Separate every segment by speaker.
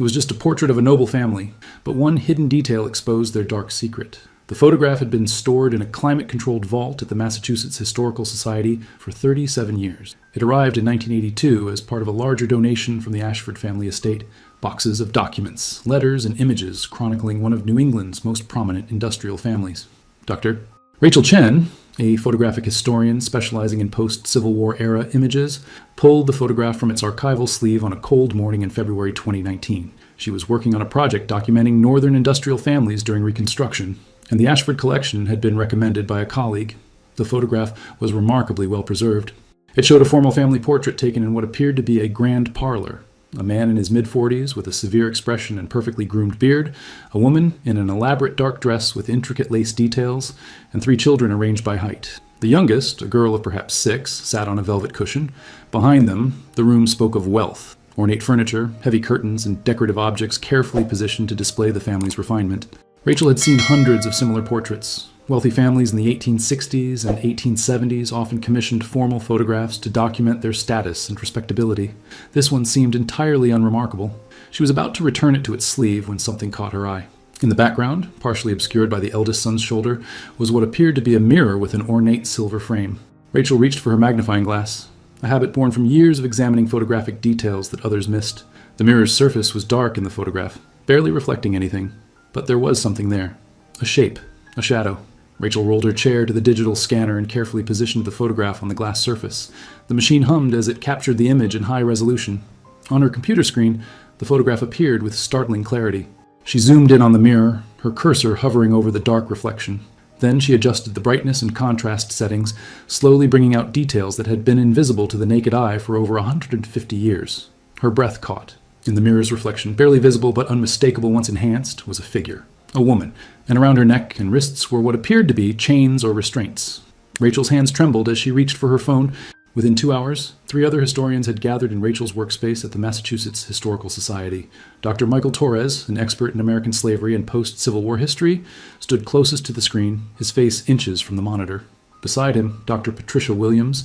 Speaker 1: It was just a portrait of a noble family, but one hidden detail exposed their dark secret. The photograph had been stored in a climate-controlled vault at the Massachusetts Historical Society for 37 years. It arrived in 1982 as part of a larger donation from the Ashford family estate. Boxes of documents, letters, and images chronicling one of New England's most prominent industrial families. Dr. Rachel Chen, a photographic historian specializing in post-Civil War era images, pulled the photograph from its archival sleeve on a cold morning in February 2019. She was working on a project documenting northern industrial families during Reconstruction, and the Ashford collection had been recommended by a colleague. The photograph was remarkably well preserved. It showed a formal family portrait taken in what appeared to be a grand parlor. A man in his mid-40s with a severe expression and perfectly groomed beard, a woman in an elaborate dark dress with intricate lace details, and 3 children arranged by height. The youngest, a girl of perhaps 6, sat on a velvet cushion. Behind them, the room spoke of wealth. Ornate furniture, heavy curtains, and decorative objects carefully positioned to display the family's refinement. Rachel had seen hundreds of similar portraits. Wealthy families in the 1860s and 1870s often commissioned formal photographs to document their status and respectability. This one seemed entirely unremarkable. She was about to return it to its sleeve when something caught her eye. In the background, partially obscured by the eldest son's shoulder, was what appeared to be a mirror with an ornate silver frame. Rachel reached for her magnifying glass, a habit born from years of examining photographic details that others missed. The mirror's surface was dark in the photograph, barely reflecting anything. But there was something there. A shape, a shadow. Rachel rolled her chair to the digital scanner and carefully positioned the photograph on the glass surface. The machine hummed as it captured the image in high resolution. On her computer screen, the photograph appeared with startling clarity. She zoomed in on the mirror, her cursor hovering over the dark reflection. Then she adjusted the brightness and contrast settings, slowly bringing out details that had been invisible to the naked eye for over 150 years. Her breath caught. In the mirror's reflection, barely visible but unmistakable once enhanced, was a figure. A woman, and around her neck and wrists were what appeared to be chains or restraints. Rachel's hands trembled as she reached for her phone. Within 2 hours, 3 other historians had gathered in Rachel's workspace at the Massachusetts Historical Society. Dr. Michael Torres, an expert in American slavery and post-Civil War history, stood closest to the screen, his face inches from the monitor. Beside him, Dr. Patricia Williams,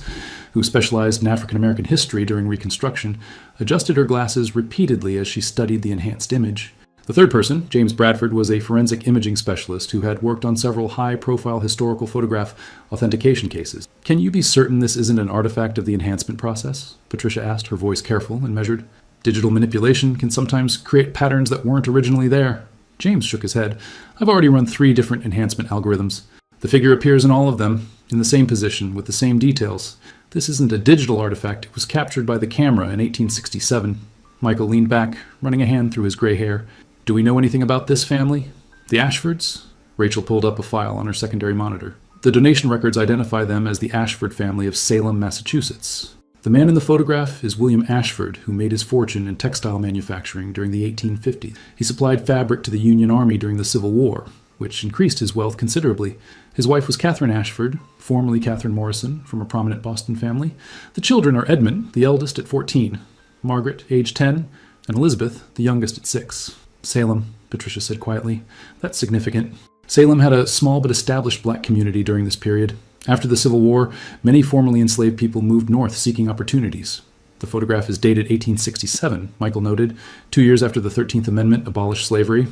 Speaker 1: who specialized in African American history during Reconstruction, adjusted her glasses repeatedly as she studied the enhanced image. The third person, James Bradford, was a forensic imaging specialist who had worked on several high-profile historical photograph authentication cases. "Can you be certain this isn't an artifact of the enhancement process?" Patricia asked, her voice careful and measured. "Digital manipulation can sometimes create patterns that weren't originally there." James shook his head. "I've already run 3 different enhancement algorithms. The figure appears in all of them, in the same position, with the same details. This isn't a digital artifact. It was captured by the camera in 1867. Michael leaned back, running a hand through his gray hair. "Do we know anything about this family? The Ashfords?" Rachel pulled up a file on her secondary monitor. "The donation records identify them as the Ashford family of Salem, Massachusetts. The man in the photograph is William Ashford, who made his fortune in textile manufacturing during the 1850s. He supplied fabric to the Union Army during the Civil War, which increased his wealth considerably. His wife was Catherine Ashford, formerly Catherine Morrison, from a prominent Boston family. The children are Edmund, the eldest at 14, Margaret, age 10, and Elizabeth, the youngest at 6. "Salem," Patricia said quietly. "That's significant." Salem had a small but established black community during this period. After the Civil War, many formerly enslaved people moved north seeking opportunities. The photograph is dated 1867, Michael noted, 2 years after the 13th Amendment abolished slavery.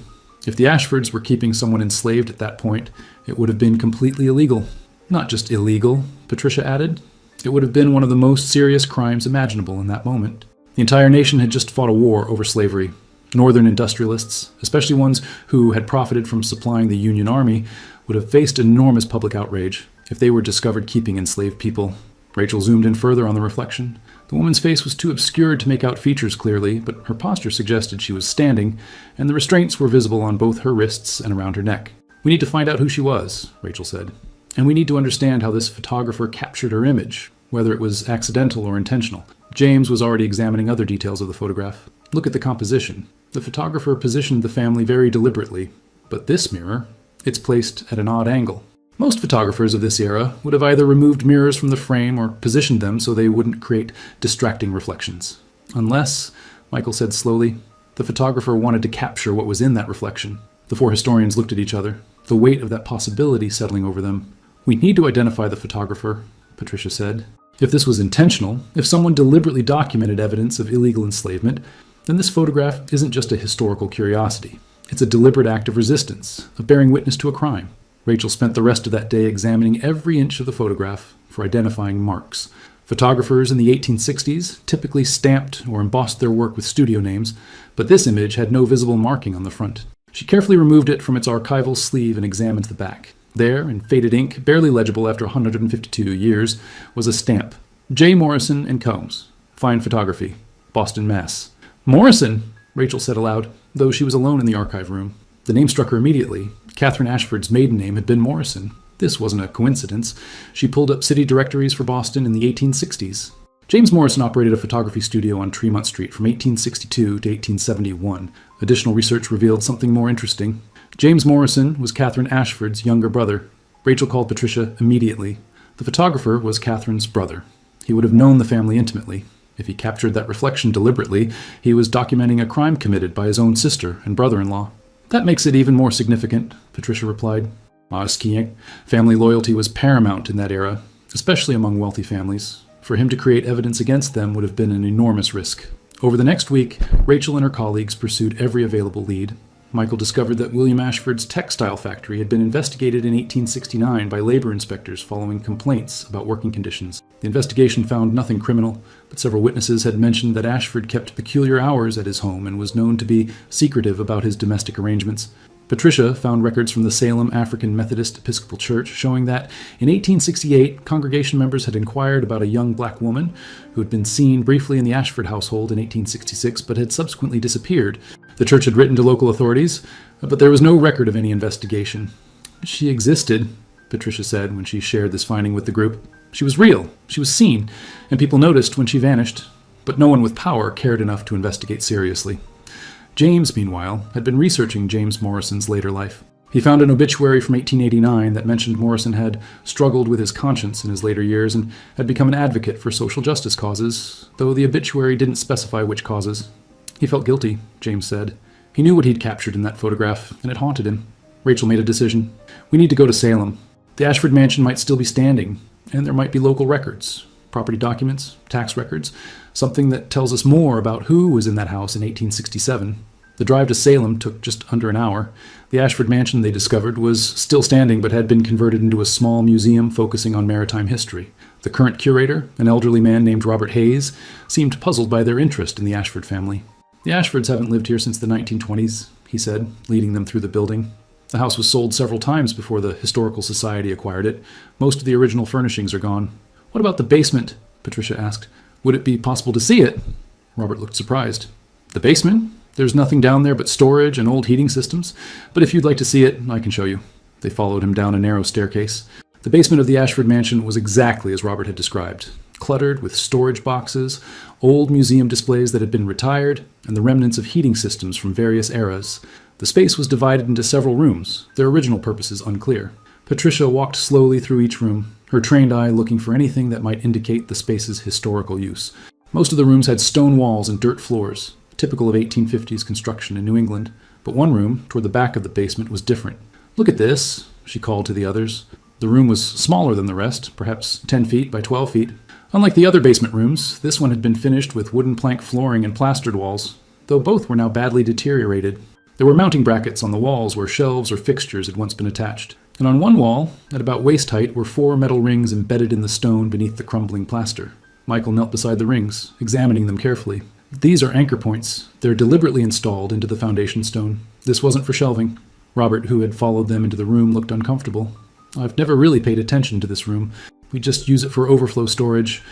Speaker 1: If the Ashfords were keeping someone enslaved at that point, it would have been completely illegal. Not just illegal, Patricia added. It would have been one of the most serious crimes imaginable in that moment. The entire nation had just fought a war over slavery. Northern industrialists, especially ones who had profited from supplying the Union Army, would have faced enormous public outrage if they were discovered keeping enslaved people. Rachel zoomed in further on the reflection. The woman's face was too obscured to make out features clearly, but her posture suggested she was standing, and the restraints were visible on both her wrists and around her neck. "We need to find out who she was," Rachel said. "And we need to understand how this photographer captured her image, whether it was accidental or intentional." James was already examining other details of the photograph. "Look at the composition. The photographer positioned the family very deliberately. But this mirror, it's placed at an odd angle. Most photographers of this era would have either removed mirrors from the frame or positioned them so they wouldn't create distracting reflections. Unless, Michael said slowly, the photographer wanted to capture what was in that reflection." The 4 historians looked at each other, the weight of that possibility settling over them. "We need to identify the photographer," Patricia said. "If this was intentional, if someone deliberately documented evidence of illegal enslavement, then this photograph isn't just a historical curiosity. It's a deliberate act of resistance, of bearing witness to a crime. Rachel spent the rest of that day examining every inch of the photograph for identifying marks. Photographers in the 1860s typically stamped or embossed their work with studio names, but this image had no visible marking on the front. She carefully removed it from its archival sleeve and examined the back. There, in faded ink, barely legible after 152 years, was a stamp. J. Morrison and Combs. Fine photography. Boston, Mass. Morrison, Rachel said aloud, though she was alone in the archive room. The name struck her immediately. Catherine Ashford's maiden name had been Morrison. This wasn't a coincidence. She pulled up city directories for Boston in the 1860s. James Morrison operated a photography studio on Tremont Street from 1862 to 1871. Additional research revealed something more interesting. James Morrison was Catherine Ashford's younger brother. Rachel called Patricia immediately. The photographer was Catherine's brother. He would have known the family intimately. If he captured that reflection deliberately, he was documenting a crime committed by his own sister and brother-in-law. That makes it even more significant, Patricia replied. Family loyalty was paramount in that era, especially among wealthy families. For him to create evidence against them would have been an enormous risk. Over the next week, Rachel and her colleagues pursued every available lead. Michael discovered that William Ashford's textile factory had been investigated in 1869 by labor inspectors following complaints about working conditions. The investigation found nothing criminal, but several witnesses had mentioned that Ashford kept peculiar hours at his home and was known to be secretive about his domestic arrangements. Patricia found records from the Salem African Methodist Episcopal Church showing that in 1868, congregation members had inquired about a young black woman who had been seen briefly in the Ashford household in 1866 but had subsequently disappeared. The church had written to local authorities, but there was no record of any investigation. She existed, Patricia said when she shared this finding with the group. She was real, she was seen, and people noticed when she vanished, but no one with power cared enough to investigate seriously. James, meanwhile, had been researching James Morrison's later life. He found an obituary from 1889 that mentioned Morrison had struggled with his conscience in his later years and had become an advocate for social justice causes, though the obituary didn't specify which causes. He felt guilty, James said. He knew what he'd captured in that photograph, and it haunted him. Rachel made a decision. We need to go to Salem. The Ashford mansion might still be standing, and there might be local records, property documents, tax records, something that tells us more about who was in that house in 1867. The drive to Salem took just under an hour. The Ashford mansion, they discovered, was still standing but had been converted into a small museum focusing on maritime history. The current curator, an elderly man named Robert Hayes, seemed puzzled by their interest in the Ashford family. The Ashfords haven't lived here since the 1920s, he said, leading them through the building. The house was sold several times before the Historical Society acquired it. Most of the original furnishings are gone. What about the basement? Patricia asked. Would it be possible to see it? Robert looked surprised. The basement? There's nothing down there but storage and old heating systems, but if you'd like to see it, I can show you. They followed him down a narrow staircase. The basement of the Ashford mansion was exactly as Robert had described, cluttered with storage boxes, old museum displays that had been retired, and the remnants of heating systems from various eras. The space was divided into several rooms, their original purposes unclear. Patricia walked slowly through each room, her trained eye looking for anything that might indicate the space's historical use. Most of the rooms had stone walls and dirt floors, typical of 1850s construction in New England, but one room, toward the back of the basement, was different. Look at this, she called to the others. The room was smaller than the rest, perhaps 10 feet by 12 feet. Unlike the other basement rooms, this one had been finished with wooden plank flooring and plastered walls, though both were now badly deteriorated. There were mounting brackets on the walls where shelves or fixtures had once been attached, and on one wall, at about waist height, were 4 metal rings embedded in the stone beneath the crumbling plaster. Michael knelt beside the rings, examining them carefully. These are anchor points. They're deliberately installed into the foundation stone. This wasn't for shelving. Robert, who had followed them into the room, looked uncomfortable. I've never really paid attention to this room. We just use it for overflow storage.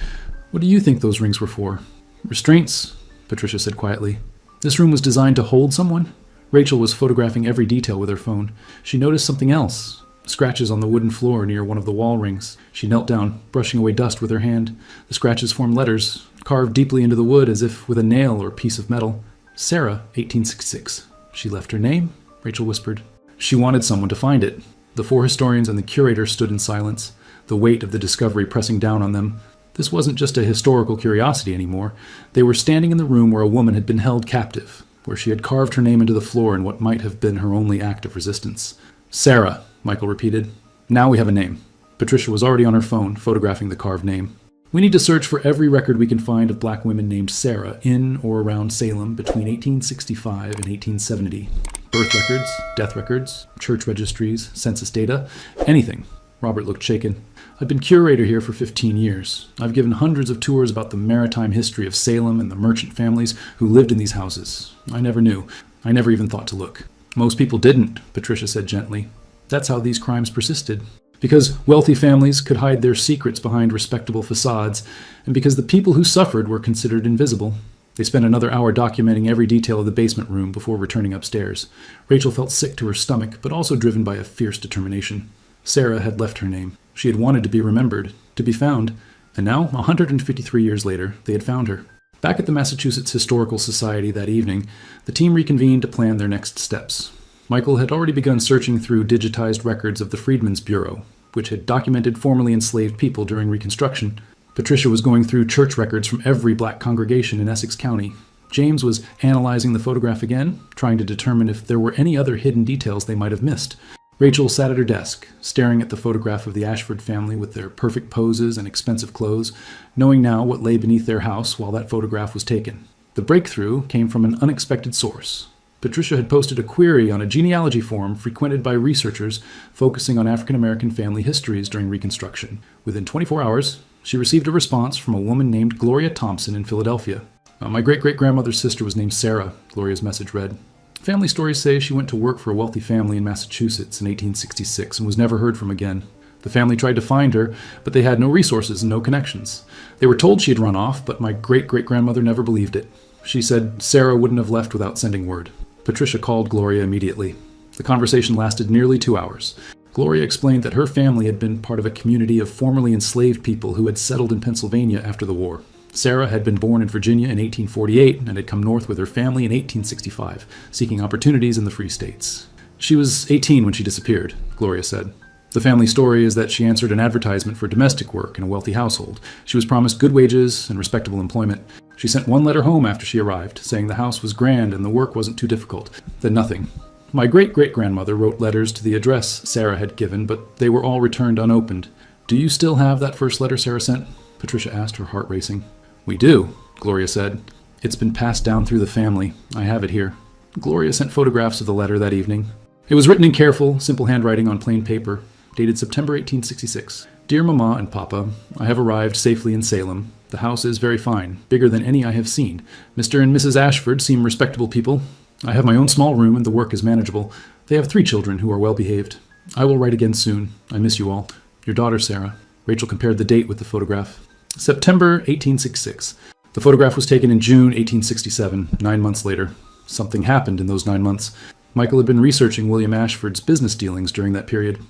Speaker 1: What do you think those rings were for? Restraints, Patricia said quietly. This room was designed to hold someone? Rachel was photographing every detail with her phone. She noticed something else. Scratches on the wooden floor near one of the wall rings. She knelt down, brushing away dust with her hand. The scratches formed letters, carved deeply into the wood as if with a nail or piece of metal. Sarah, 1866. She left her name, Rachel whispered. She wanted someone to find it. The 4 historians and the curator stood in silence, the weight of the discovery pressing down on them. This wasn't just a historical curiosity anymore. They were standing in the room where a woman had been held captive, where she had carved her name into the floor in what might have been her only act of resistance. Sarah, Michael repeated. Now we have a name. Patricia was already on her phone, photographing the carved name. We need to search for every record we can find of black women named Sarah in or around Salem between 1865 and 1870. Birth records, death records, church registries, census data, anything. Robert looked shaken. I've been curator here for 15 years. I've given hundreds of tours about the maritime history of Salem and the merchant families who lived in these houses. I never knew. I never even thought to look. Most people didn't, Patricia said gently. That's how these crimes persisted. Because wealthy families could hide their secrets behind respectable facades, and because the people who suffered were considered invisible. They spent another hour documenting every detail of the basement room before returning upstairs. Rachel felt sick to her stomach, but also driven by a fierce determination. Sarah had left her name. She had wanted to be remembered, to be found, and now, 153 years later, they had found her. Back at the Massachusetts Historical Society that evening, the team reconvened to plan their next steps. Michael had already begun searching through digitized records of the Freedmen's Bureau, which had documented formerly enslaved people during Reconstruction. Patricia was going through church records from every black congregation in Essex County. James was analyzing the photograph again, trying to determine if there were any other hidden details they might have missed. Rachel sat at her desk, staring at the photograph of the Ashford family with their perfect poses and expensive clothes, knowing now what lay beneath their house while that photograph was taken. The breakthrough came from an unexpected source. Patricia had posted a query on a genealogy forum frequented by researchers focusing on African American family histories during Reconstruction. Within 24 hours, she received a response from a woman named Gloria Thompson in Philadelphia. My great-great-grandmother's sister was named Sarah, Gloria's message read. Family stories say she went to work for a wealthy family in Massachusetts in 1866 and was never heard from again. The family tried to find her, but they had no resources and no connections. They were told she had run off, but my great-great-grandmother never believed it. She said Sarah wouldn't have left without sending word. Patricia called Gloria immediately. The conversation lasted nearly 2 hours. Gloria explained that her family had been part of a community of formerly enslaved people who had settled in Pennsylvania after the war. Sarah had been born in Virginia in 1848 and had come north with her family in 1865, seeking opportunities in the Free States. She was 18 when she disappeared, Gloria said. The family story is that she answered an advertisement for domestic work in a wealthy household. She was promised good wages and respectable employment. She sent one letter home after she arrived, saying the house was grand and the work wasn't too difficult. Then nothing. My great-great-grandmother wrote letters to the address Sarah had given, but they were all returned unopened. Do you still have that first letter Sarah sent? Patricia asked, her heart racing. We do, Gloria said. It's been passed down through the family. I have it here. Gloria sent photographs of the letter that evening. It was written in careful, simple handwriting on plain paper, dated September 1866. Dear Mama and Papa, I have arrived safely in Salem. The house is very fine, bigger than any I have seen. Mr. and Mrs. Ashford seem respectable people. I have my own small room and the work is manageable. They have 3 children who are well behaved. I will write again soon. I miss you all. Your daughter, Sarah. Rachel compared the date with the photograph. September 1866. The photograph was taken in June 1867, 9 months later. Something happened in those 9 months. Michael had been researching William Ashford's business dealings during that period.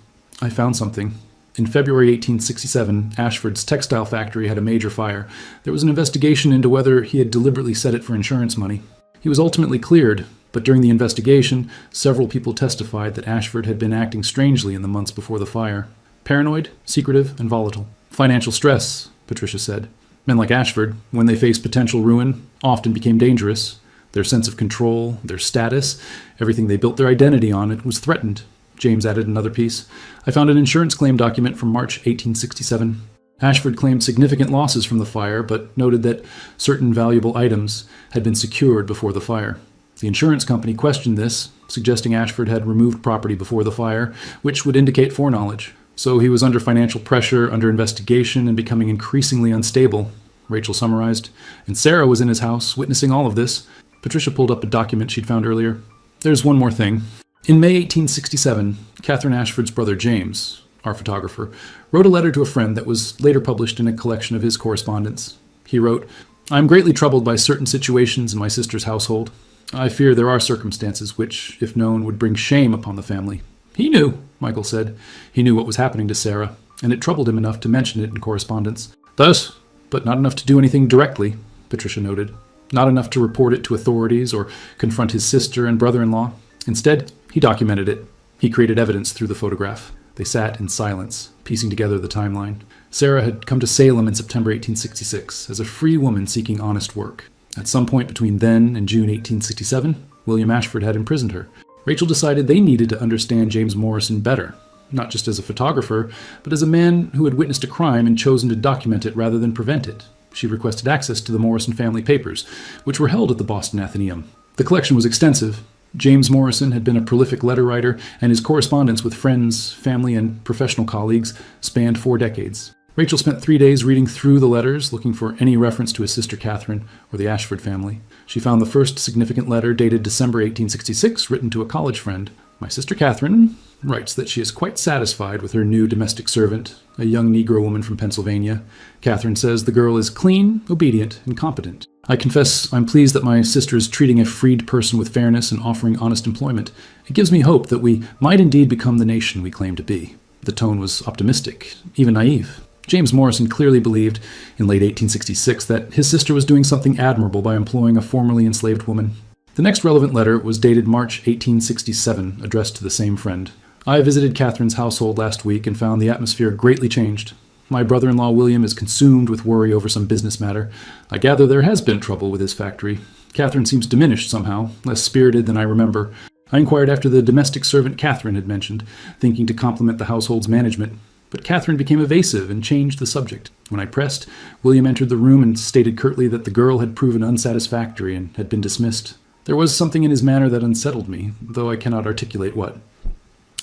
Speaker 1: I found something. In February 1867, Ashford's textile factory had a major fire. There was an investigation into whether he had deliberately set it for insurance money. He was ultimately cleared, but during the investigation, several people testified that Ashford had been acting strangely in the months before the fire. Paranoid, secretive, and volatile. Financial stress, Patricia said. Men like Ashford, when they faced potential ruin, often became dangerous. Their sense of control, their status, everything they built their identity on, it was threatened. James added another piece. I found an insurance claim document from March 1867. Ashford claimed significant losses from the fire, but noted that certain valuable items had been secured before the fire. The insurance company questioned this, suggesting Ashford had removed property before the fire, which would indicate foreknowledge. So he was under financial pressure, under investigation, and becoming increasingly unstable, Rachel summarized. And Sarah was in his house, witnessing all of this. Patricia pulled up a document she'd found earlier. There's one more thing. In May 1867, Catherine Ashford's brother James, our photographer, wrote a letter to a friend that was later published in a collection of his correspondence. He wrote, I am greatly troubled by certain situations in my sister's household. I fear there are circumstances which, if known, would bring shame upon the family. He knew, Michael said. He knew what was happening to Sarah, and it troubled him enough to mention it in correspondence. Thus, but not enough to do anything directly, Patricia noted. Not enough to report it to authorities or confront his sister and brother-in-law. Instead, he documented it. He created evidence through the photograph. They sat in silence, piecing together the timeline. Sarah had come to Salem in September 1866 as a free woman seeking honest work. At some point between then and June 1867, William Ashford had imprisoned her. Rachel decided they needed to understand James Morrison better. not just as a photographer, but as a man who had witnessed a crime and chosen to document it rather than prevent it. She requested access to the Morrison family papers, which were held at the Boston Athenaeum. The collection was extensive. James Morrison had been a prolific letter writer, and his correspondence with friends, family, and professional colleagues spanned 4 decades. Rachel spent 3 days reading through the letters, looking for any reference to his sister Catherine or the Ashford family. She found the first significant letter dated December 1866, written to a college friend. My sister Catherine writes that she is quite satisfied with her new domestic servant, a young Negro woman from Pennsylvania. Catherine says the girl is clean, obedient, and competent. I confess I'm pleased that my sister is treating a freed person with fairness and offering honest employment. It gives me hope that we might indeed become the nation we claim to be. The tone was optimistic, even naive. James Morrison clearly believed, in late 1866, that his sister was doing something admirable by employing a formerly enslaved woman. The next relevant letter was dated March 1867, addressed to the same friend. I visited Catherine's household last week and found the atmosphere greatly changed. My brother-in-law William is consumed with worry over some business matter. I gather there has been trouble with his factory. Catherine seems diminished somehow, less spirited than I remember. I inquired after the domestic servant Catherine had mentioned, thinking to compliment the household's management. But Catherine became evasive and changed the subject. When I pressed, William entered the room and stated curtly that the girl had proven unsatisfactory and had been dismissed. There was something in his manner that unsettled me, though I cannot articulate what.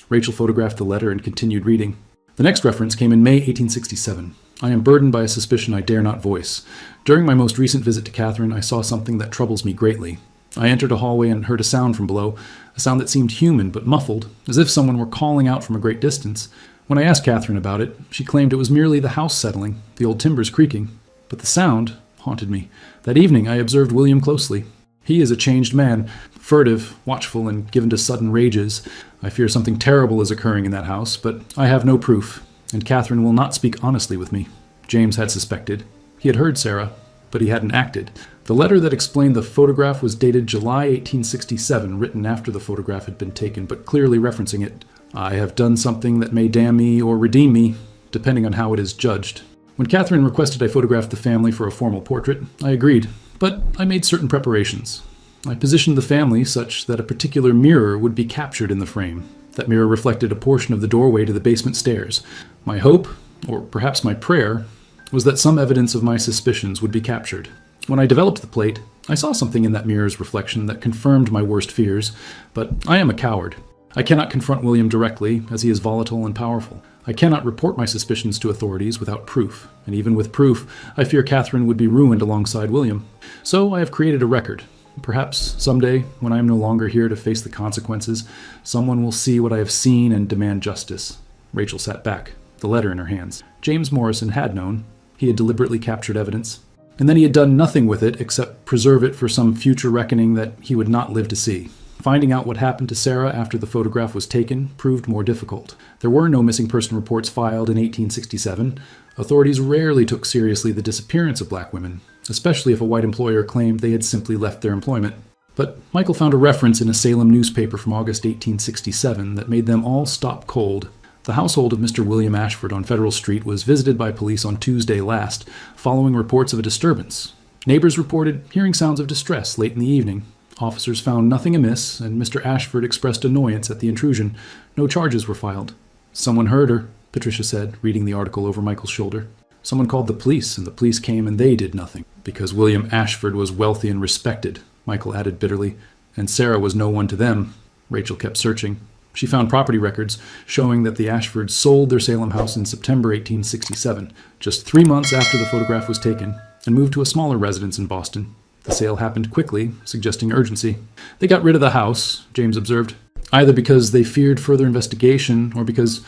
Speaker 1: Rachel photographed the letter and continued reading. The next reference came in May 1867. I am burdened by a suspicion I dare not voice. During my most recent visit to Catherine, I saw something that troubles me greatly. I entered a hallway and heard a sound from below, a sound that seemed human but muffled, as if someone were calling out from a great distance. When I asked Catherine about it, she claimed it was merely the house settling, the old timbers creaking. But the sound haunted me. That evening I observed William closely. He is a changed man, furtive, watchful, and given to sudden rages. I fear something terrible is occurring in that house, but I have no proof, and Catherine will not speak honestly with me. James had suspected. He had heard Sarah, but he hadn't acted. The letter that explained the photograph was dated July 1867, written after the photograph had been taken, but clearly referencing it. I have done something that may damn me or redeem me, depending on how it is judged. When Catherine requested I photograph the family for a formal portrait, I agreed, but I made certain preparations. I positioned the family such that a particular mirror would be captured in the frame. That mirror reflected a portion of the doorway to the basement stairs. My hope, or perhaps my prayer, was that some evidence of my suspicions would be captured. When I developed the plate, I saw something in that mirror's reflection that confirmed my worst fears, but I am a coward. I cannot confront William directly, as he is volatile and powerful. I cannot report my suspicions to authorities without proof, and even with proof, I fear Catherine would be ruined alongside William. So I have created a record. Perhaps someday, when I am no longer here to face the consequences, someone will see what I have seen and demand justice. Rachel sat back, the letter in her hands. James Morrison had known. He had deliberately captured evidence. And then he had done nothing with it except preserve it for some future reckoning that he would not live to see. Finding out what happened to Sarah after the photograph was taken proved more difficult. There were no missing person reports filed in 1867. Authorities rarely took seriously the disappearance of black women, especially if a white employer claimed they had simply left their employment. But Michael found a reference in a Salem newspaper from August 1867 that made them all stop cold. The household of Mr. William Ashford on Federal Street was visited by police on Tuesday last, following reports of a disturbance. Neighbors reported hearing sounds of distress late in the evening. Officers found nothing amiss, and Mr. Ashford expressed annoyance at the intrusion. No charges were filed. Someone heard her, Patricia said, reading the article over Michael's shoulder. Someone called the police, and the police came and they did nothing. Because William Ashford was wealthy and respected, Michael added bitterly, and Sarah was no one to them. Rachel kept searching. She found property records showing that the Ashfords sold their Salem house in September 1867, just 3 months after the photograph was taken, and moved to a smaller residence in Boston. The sale happened quickly, suggesting urgency. They got rid of the house, James observed, either because they feared further investigation or because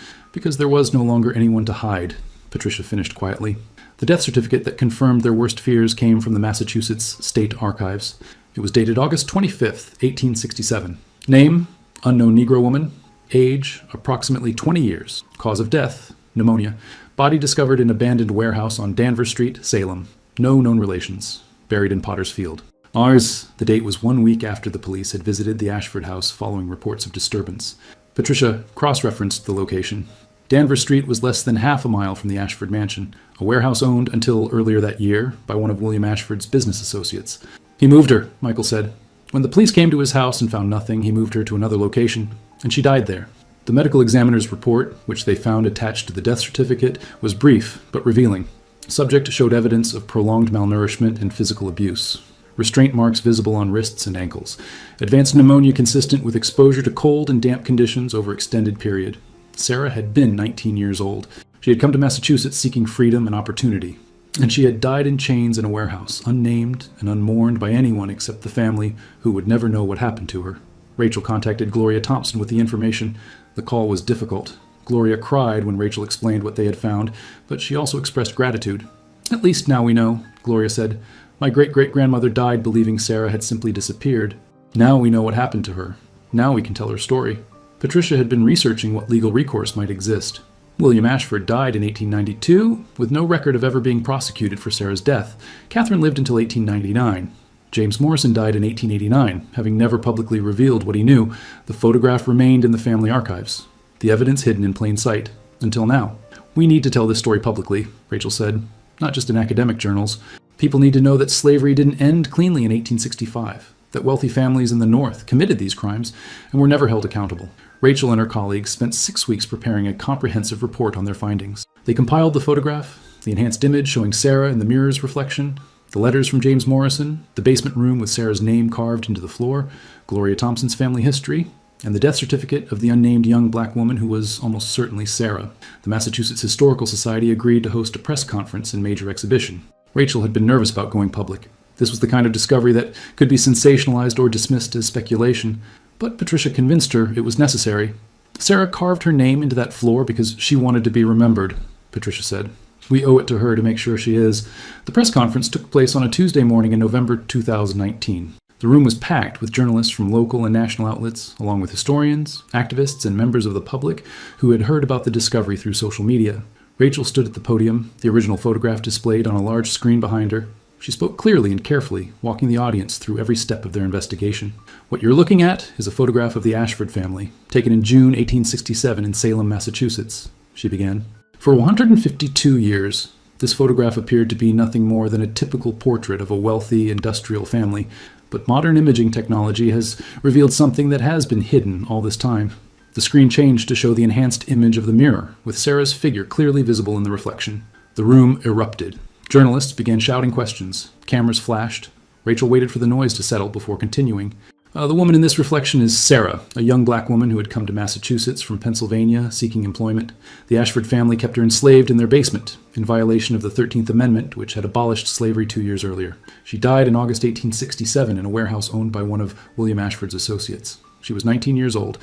Speaker 1: there was no longer anyone to hide, Patricia finished quietly. The death certificate that confirmed their worst fears came from the Massachusetts State Archives. It was dated August 25th, 1867. Name, unknown Negro woman. Age, approximately 20 years. Cause of death, pneumonia. Body discovered in abandoned warehouse on Danvers Street, Salem. No known relations. Buried in Potter's Field. Ours, the date was 1 week after the police had visited the Ashford house following reports of disturbance. Patricia cross-referenced the location. Danvers Street was less than half a mile from the Ashford mansion, a warehouse owned until earlier that year by one of William Ashford's business associates. He moved her, Michael said. When the police came to his house and found nothing, he moved her to another location, and she died there. The medical examiner's report, which they found attached to the death certificate, was brief but revealing. Subject showed evidence of prolonged malnourishment and physical abuse. Restraint marks visible on wrists and ankles. Advanced pneumonia consistent with exposure to cold and damp conditions over extended period. Sarah had been 19 years old. She had come to Massachusetts seeking freedom and opportunity. And she had died in chains in a warehouse, unnamed and unmourned by anyone except the family, who would never know what happened to her. Rachel contacted Gloria Thompson with the information. The call was difficult. Gloria cried when Rachel explained what they had found, but she also expressed gratitude. "At least now we know," Gloria said. "My great-great-grandmother died believing Sarah had simply disappeared. Now we know what happened to her. Now we can tell her story." Patricia had been researching what legal recourse might exist. William Ashford died in 1892, with no record of ever being prosecuted for Sarah's death. Catherine lived until 1899. James Morrison died in 1889, having never publicly revealed what he knew. The photograph remained in the family archives, the evidence hidden in plain sight, until now. "We need to tell this story publicly," Rachel said, "not just in academic journals. People need to know that slavery didn't end cleanly in 1865, that wealthy families in the North committed these crimes and were never held accountable." Rachel and her colleagues spent 6 weeks preparing a comprehensive report on their findings. They compiled the photograph, the enhanced image showing Sarah in the mirror's reflection, the letters from James Morrison, the basement room with Sarah's name carved into the floor, Gloria Thompson's family history, and the death certificate of the unnamed young black woman who was almost certainly Sarah. The Massachusetts Historical Society agreed to host a press conference and major exhibition. Rachel had been nervous about going public. This was the kind of discovery that could be sensationalized or dismissed as speculation, but Patricia convinced her it was necessary. "Sarah carved her name into that floor because she wanted to be remembered," Patricia said. "We owe it to her to make sure she is." The press conference took place on a Tuesday morning in November 2019. The room was packed with journalists from local and national outlets, along with historians, activists, and members of the public who had heard about the discovery through social media. Rachel stood at the podium, the original photograph displayed on a large screen behind her. She spoke clearly and carefully, walking the audience through every step of their investigation. "What you're looking at is a photograph of the Ashford family, taken in June 1867 in Salem, Massachusetts," she began. "For 152 years, this photograph appeared to be nothing more than a typical portrait of a wealthy, industrial family, but modern imaging technology has revealed something that has been hidden all this time." The screen changed to show the enhanced image of the mirror, with Sarah's figure clearly visible in the reflection. The room erupted. Journalists began shouting questions. Cameras flashed. Rachel waited for the noise to settle before continuing. "The woman in this reflection is Sarah, a young black woman who had come to Massachusetts from Pennsylvania seeking employment. The Ashford family kept her enslaved in their basement, in violation of the 13th Amendment, which had abolished slavery 2 years earlier. She died in August 1867 in a warehouse owned by one of William Ashford's associates. She was 19 years old."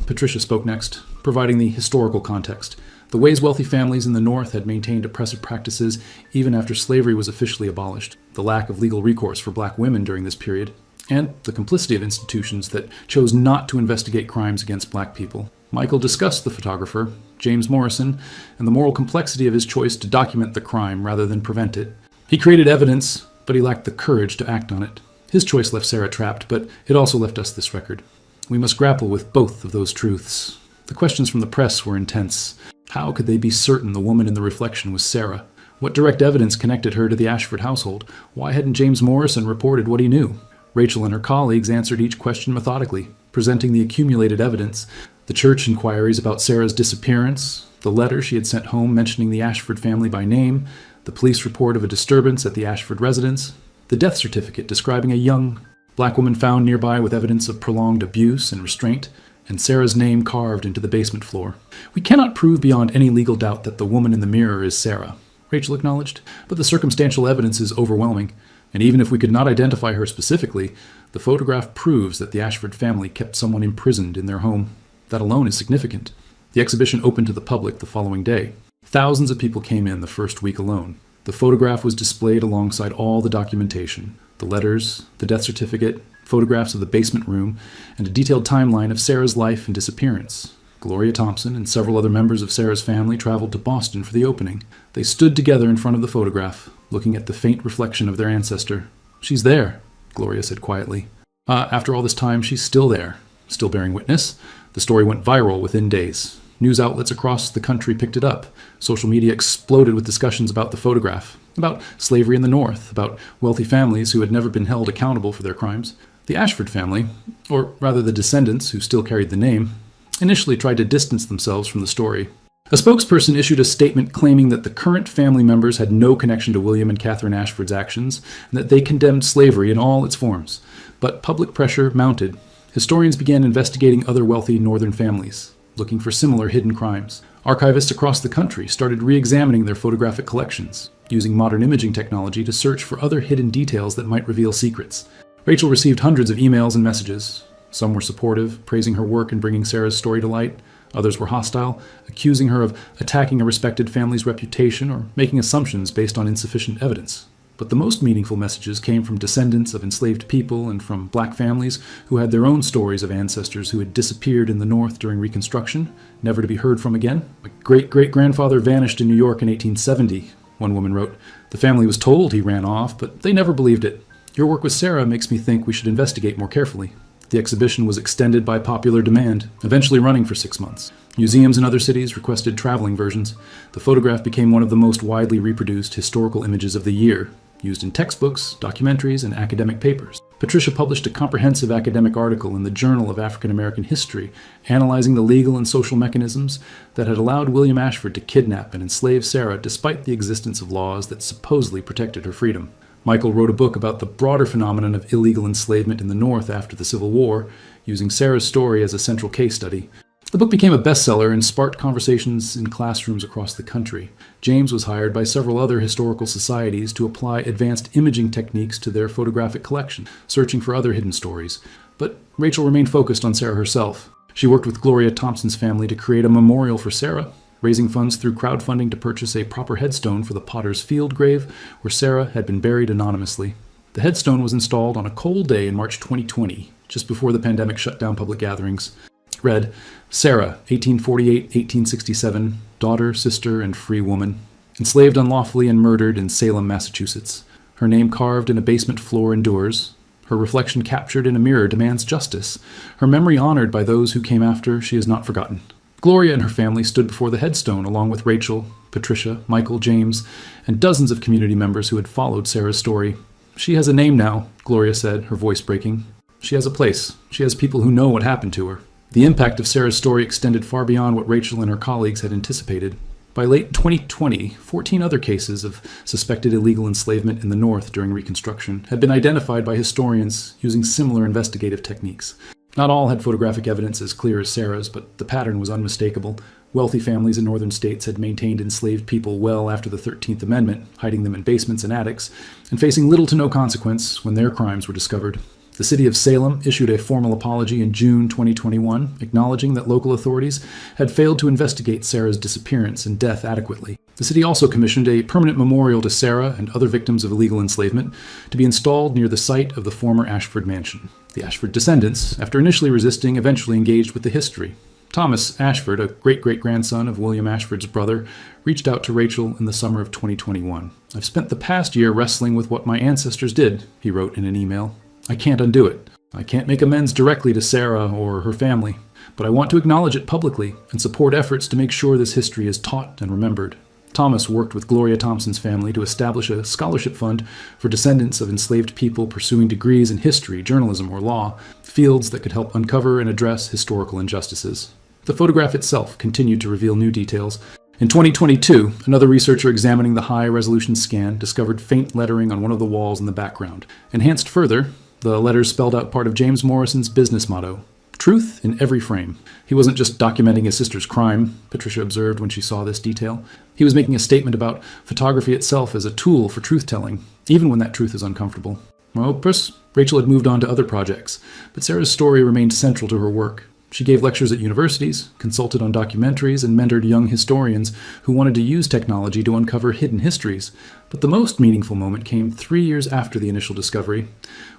Speaker 1: Patricia spoke next, providing the historical context. The ways wealthy families in the North had maintained oppressive practices even after slavery was officially abolished, the lack of legal recourse for black women during this period, and the complicity of institutions that chose not to investigate crimes against black people. Michael discussed the photographer, James Morrison, and the moral complexity of his choice to document the crime rather than prevent it. He created evidence, but he lacked the courage to act on it. His choice left Sarah trapped, but it also left us this record. We must grapple with both of those truths. The questions from the press were intense. How could they be certain the woman in the reflection was Sarah? What direct evidence connected her to the Ashford household? Why hadn't James Morrison reported what he knew? Rachel and her colleagues answered each question methodically, presenting the accumulated evidence: the church inquiries about Sarah's disappearance, the letter she had sent home mentioning the Ashford family by name, the police report of a disturbance at the Ashford residence, the death certificate describing a young black woman found nearby with evidence of prolonged abuse and restraint, and Sarah's name carved into the basement floor. "We cannot prove beyond any legal doubt that the woman in the mirror is Sarah," Rachel acknowledged, "but the circumstantial evidence is overwhelming, and even if we could not identify her specifically, the photograph proves that the Ashford family kept someone imprisoned in their home. That alone is significant." The exhibition opened to the public the following day. Thousands of people came in the first week alone. The photograph was displayed alongside all the documentation: the letters, the death certificate, photographs of the basement room, and a detailed timeline of Sarah's life and disappearance. Gloria Thompson and several other members of Sarah's family traveled to Boston for the opening. They stood together in front of the photograph, looking at the faint reflection of their ancestor. "She's there," Gloria said quietly. After all this time, she's still there, still bearing witness." The story went viral within days. News outlets across the country picked it up. Social media exploded with discussions about the photograph, about slavery in the North, about wealthy families who had never been held accountable for their crimes. The Ashford family, or rather the descendants who still carried the name, initially tried to distance themselves from the story. A spokesperson issued a statement claiming that the current family members had no connection to William and Catherine Ashford's actions, and that they condemned slavery in all its forms. But public pressure mounted. Historians began investigating other wealthy northern families, looking for similar hidden crimes. Archivists across the country started re-examining their photographic collections, using modern imaging technology to search for other hidden details that might reveal secrets. Rachel received hundreds of emails and messages. Some were supportive, praising her work in bringing Sarah's story to light. Others were hostile, accusing her of attacking a respected family's reputation or making assumptions based on insufficient evidence. But the most meaningful messages came from descendants of enslaved people and from black families who had their own stories of ancestors who had disappeared in the North during Reconstruction, never to be heard from again. My great-great-grandfather vanished in New York in 1870, one woman wrote. The family was told he ran off, but they never believed it. Your work with Sarah makes me think we should investigate more carefully. The exhibition was extended by popular demand, eventually running for 6 months. Museums in other cities requested traveling versions. The photograph became one of the most widely reproduced historical images of the year, used in textbooks, documentaries, and academic papers. Patricia published a comprehensive academic article in the Journal of African American History, analyzing the legal and social mechanisms that had allowed William Ashford to kidnap and enslave Sarah despite the existence of laws that supposedly protected her freedom. Michael wrote a book about the broader phenomenon of illegal enslavement in the North after the Civil War, using Sarah's story as a central case study. The book became a bestseller and sparked conversations in classrooms across the country. James was hired by several other historical societies to apply advanced imaging techniques to their photographic collection, searching for other hidden stories. But Rachel remained focused on Sarah herself. She worked with Gloria Thompson's family to create a memorial for Sarah, raising funds through crowdfunding to purchase a proper headstone for the Potter's Field grave, where Sarah had been buried anonymously. The headstone was installed on a cold day in March 2020, just before the pandemic shut down public gatherings. It read, Sarah, 1848-1867, daughter, sister, and free woman, enslaved unlawfully and murdered in Salem, Massachusetts. Her name carved in a basement floor endures. Her reflection captured in a mirror demands justice. Her memory honored by those who came after, she is not forgotten. Gloria and her family stood before the headstone along with Rachel, Patricia, Michael, James, and dozens of community members who had followed Sarah's story. She has a name now, Gloria said, her voice breaking. She has a place. She has people who know what happened to her. The impact of Sarah's story extended far beyond what Rachel and her colleagues had anticipated. By late 2020, 14 other cases of suspected illegal enslavement in the North during Reconstruction had been identified by historians using similar investigative techniques. Not all had photographic evidence as clear as Sarah's, but the pattern was unmistakable. Wealthy families in northern states had maintained enslaved people well after the 13th Amendment, hiding them in basements and attics, and facing little to no consequence when their crimes were discovered. The city of Salem issued a formal apology in June 2021, acknowledging that local authorities had failed to investigate Sarah's disappearance and death adequately. The city also commissioned a permanent memorial to Sarah and other victims of illegal enslavement to be installed near the site of the former Ashford mansion. The Ashford descendants, after initially resisting, eventually engaged with the history. Thomas Ashford, a great-great-grandson of William Ashford's brother, reached out to Rachel in the summer of 2021. I've spent the past year wrestling with what my ancestors did, he wrote in an email. I can't undo it. I can't make amends directly to Sarah or her family, but I want to acknowledge it publicly and support efforts to make sure this history is taught and remembered. Thomas worked with Gloria Thompson's family to establish a scholarship fund for descendants of enslaved people pursuing degrees in history, journalism, or law, fields that could help uncover and address historical injustices. The photograph itself continued to reveal new details. In 2022, another researcher examining the high-resolution scan discovered faint lettering on one of the walls in the background. Enhanced further, the letters spelled out part of James Morrison's business motto, truth in every frame. He wasn't just documenting his sister's crime, Patricia observed when she saw this detail. He was making a statement about photography itself as a tool for truth-telling, even when that truth is uncomfortable. Rachel had moved on to other projects, but Sarah's story remained central to her work. She gave lectures at universities, consulted on documentaries, and mentored young historians who wanted to use technology to uncover hidden histories. But the most meaningful moment came 3 years after the initial discovery,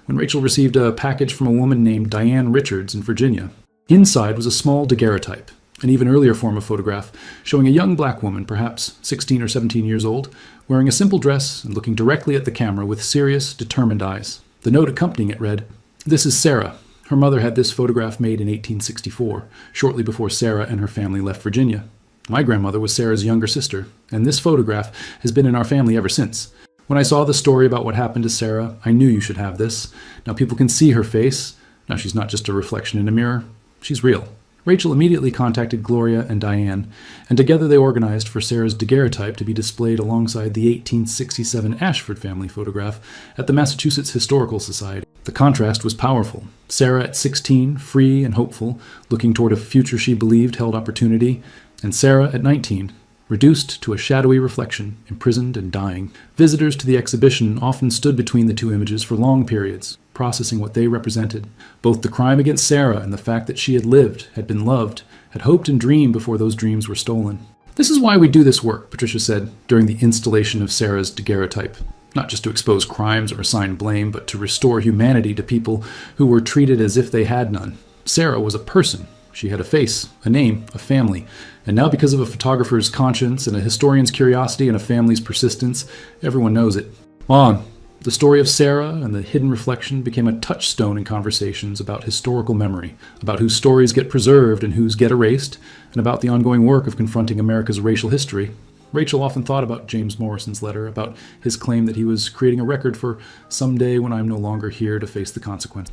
Speaker 1: when Rachel received a package from a woman named Diane Richards in Virginia. Inside was a small daguerreotype, an even earlier form of photograph, showing a young black woman, perhaps 16 or 17 years old, wearing a simple dress and looking directly at the camera with serious, determined eyes. The note accompanying it read, "This is Sarah. Her mother had this photograph made in 1864, shortly before Sarah and her family left Virginia. My grandmother was Sarah's younger sister, and this photograph has been in our family ever since. When I saw the story about what happened to Sarah, I knew you should have this. Now people can see her face. Now she's not just a reflection in a mirror. She's real." Rachel immediately contacted Gloria and Diane, and together they organized for Sarah's daguerreotype to be displayed alongside the 1867 Ashford family photograph at the Massachusetts Historical Society. The contrast was powerful. Sarah at 16, free and hopeful, looking toward a future she believed held opportunity, and Sarah at 19, reduced to a shadowy reflection, imprisoned and dying. Visitors to the exhibition often stood between the two images for long periods, processing what they represented. Both the crime against Sarah and the fact that she had lived, had been loved, had hoped and dreamed before those dreams were stolen. This is why we do this work, Patricia said during the installation of Sarah's daguerreotype. Not just to expose crimes or assign blame, but to restore humanity to people who were treated as if they had none. Sarah was a person. She had a face, a name, a family. And now, because of a photographer's conscience and a historian's curiosity and a family's persistence, everyone knows it. On. The story of Sarah and the hidden reflection became a touchstone in conversations about historical memory, about whose stories get preserved and whose get erased, and about the ongoing work of confronting America's racial history. Rachel often thought about James Morrison's letter, about his claim that he was creating a record for someday when I'm no longer here to face the consequence.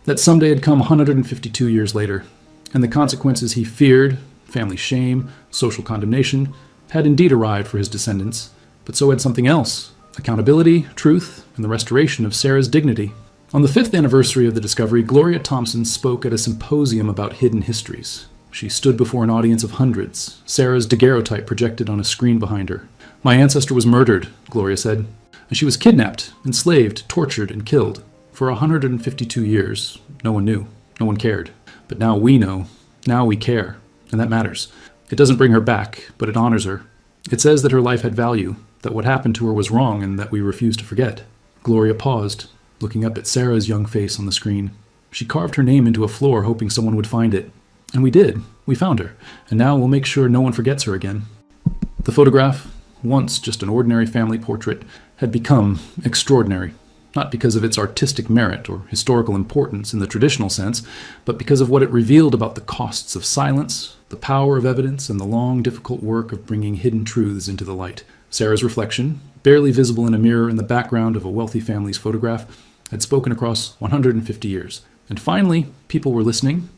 Speaker 1: That someday had come 152 years later, and the consequences he feared, family shame, social condemnation, had indeed arrived for his descendants, but so had something else: accountability, truth, and the restoration of Sarah's dignity. On the 5th anniversary of the discovery, Gloria Thompson spoke at a symposium about hidden histories. She stood before an audience of hundreds, Sarah's daguerreotype projected on a screen behind her. "My ancestor was murdered," Gloria said, "and she was kidnapped, enslaved, tortured, and killed. For 152 years, no one knew, no one cared. But now we know, now we care, and that matters. It doesn't bring her back, but it honors her. It says that her life had value, that what happened to her was wrong, and that we refuse to forget." Gloria paused, looking up at Sarah's young face on the screen. She carved her name into a floor, hoping someone would find it. And we did. We found her. And now we'll make sure no one forgets her again. The photograph, once just an ordinary family portrait, had become extraordinary. Not because of its artistic merit or historical importance in the traditional sense, but because of what it revealed about the costs of silence, the power of evidence, and the long, difficult work of bringing hidden truths into the light. Sarah's reflection, barely visible in a mirror in the background of a wealthy family's photograph, had spoken across 150 years. And finally, people were listening,